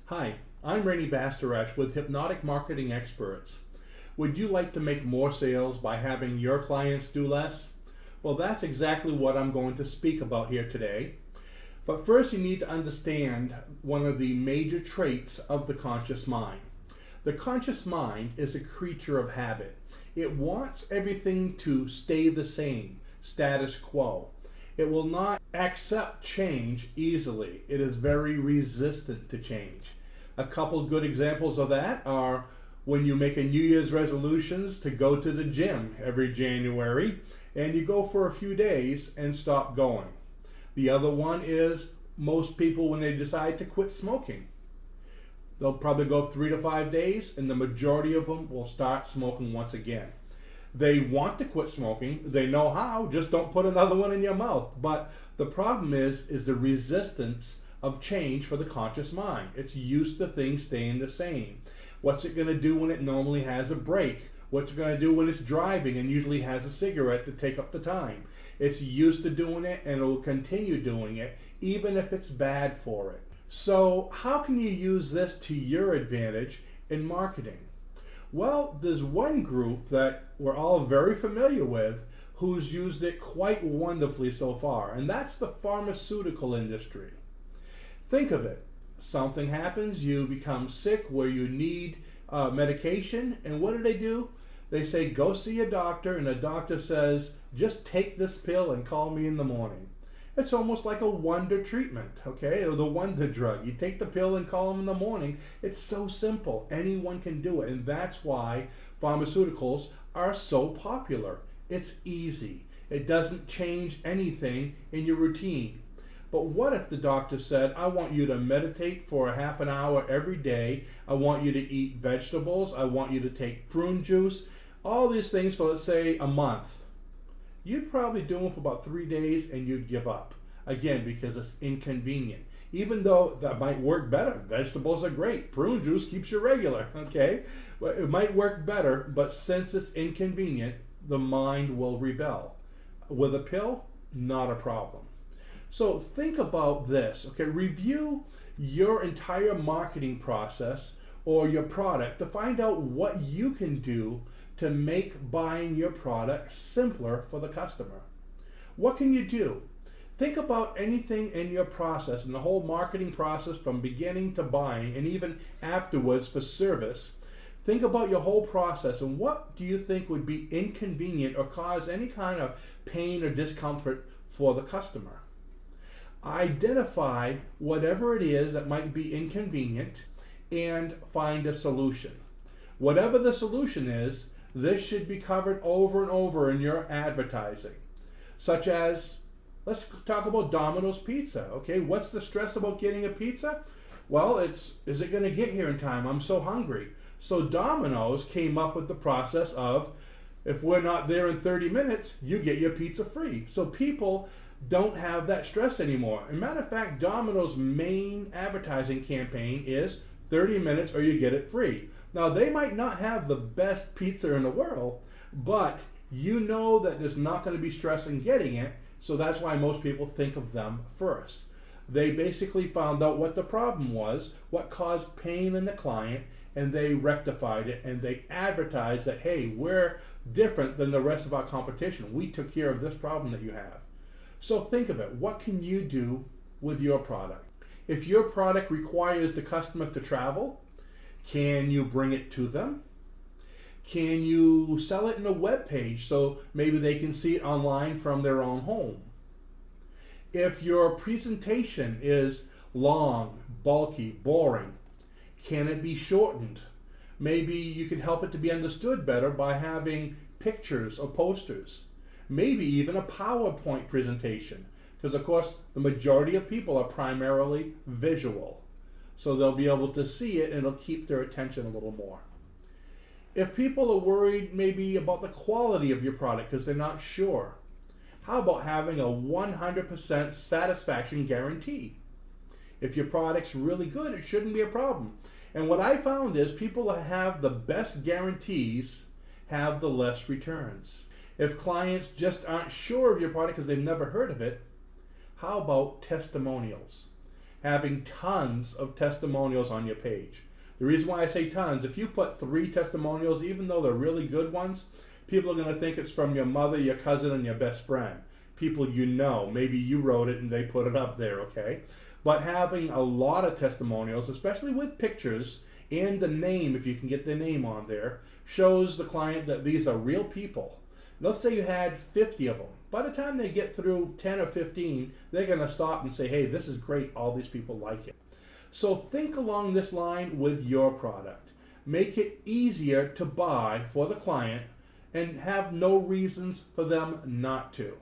Hi, I'm Rene with Hypnotic Marketing Experts. Would you like to make more sales by having your clients do less? Well, that's exactly what I'm going to speak about here today. But first, you need to understand one of the major traits of the conscious mind. The conscious mind is a creature of habit. It wants everything to stay the same, status quo. It will not accept change easily. It is very resistant to change. A couple good examples of that are when you make a New Year's resolutions to go to the gym every January and you go for a few days and stop going. The other one is most people when they decide to quit smoking. They'll probably go 3 to 5 days and the majority of them will start smoking once again. They want to quit smoking, they know how, just don't put another one in your mouth. But the problem is the resistance of change for the conscious mind. It's used to things staying the same. What's it going to do when it normally has a break? What's it going to do when it's driving and usually has a cigarette to take up the time? It's used to doing it and it will continue doing it even if it's bad for it. So how can you use this to your advantage in marketing? Well, there's one group that we're all very familiar with who's used it quite wonderfully so far, and that's the pharmaceutical industry. Think of it. Something happens, you become sick where you need medication, and what do? They say, go see a doctor, and the doctor says, just take this pill and call me in the morning. It's almost like a wonder treatment, okay, or the wonder drug. You take the pill and call them in the morning. It's so simple. Anyone can do it, and that's why pharmaceuticals are so popular. It's easy. It doesn't change anything in your routine. But what if the doctor said, I want you to meditate for a half an hour every day. I want you to eat vegetables. I want you to take prune juice. All these things for, let's say, a month. You'd probably do them for about 3 days and you'd give up. Again, because it's inconvenient. Even though that might work better. Vegetables are great. Prune juice keeps you regular, okay? But it might work better, but since it's inconvenient, the mind will rebel. With a pill, not a problem. So think about this, okay? Review your entire marketing process or your product to find out what you can do to make buying your product simpler for the customer. What can you do? Think about anything in your process and the whole marketing process from beginning to buying and even afterwards for service. Think about your whole process and what do you think would be inconvenient or cause any kind of pain or discomfort for the customer. Identify whatever it is that might be inconvenient and find a solution. Whatever the solution is, this should be covered over and over in your advertising. Such as, let's talk about Domino's Pizza. Okay, what's the stress about getting a pizza? Well, is it going to get here in time? I'm so hungry. So Domino's came up with the process of, if we're not there in 30 minutes, you get your pizza free. So people don't have that stress anymore. As a matter of fact, Domino's main advertising campaign is 30 minutes or you get it free. Now, they might not have the best pizza in the world, but you know that there's not going to be stress in getting it, so that's why most people think of them first. They basically found out what the problem was, what caused pain in the client, and they rectified it, and they advertised that, hey, we're different than the rest of our competition. We took care of this problem that you have. So think of it. What can you do with your product? If your product requires the customer to travel, can you bring it to them? Can you sell it in a web page so maybe they can see it online from their own home? If your presentation is long, bulky, boring, can it be shortened? Maybe you could help it to be understood better by having pictures or posters. Maybe even a PowerPoint presentation, because of course the majority of people are primarily visual. So they'll be able to see it and it'll keep their attention a little more. If people are worried maybe about the quality of your product because they're not sure, how about having a 100% satisfaction guarantee? If your product's really good, it shouldn't be a problem. And what I found is people that have the best guarantees have the less returns. If clients just aren't sure of your product because they've never heard of it, how about testimonials? having tons of testimonials on your page. The reason why I say tons, if you put 3 testimonials, even though they're really good ones, people are going to think it's from your mother, your cousin, and your best friend. People you know, maybe you wrote it and they put it up there, okay? But having a lot of testimonials, especially with pictures and the name, if you can get the name on there, shows the client that these are real people. Let's say you had 50 of them. By the time they get through 10 or 15, they're going to stop and say, hey, this is great, all these people like it. So think along this line with your product. Make it easier to buy for the client and have no reasons for them not to.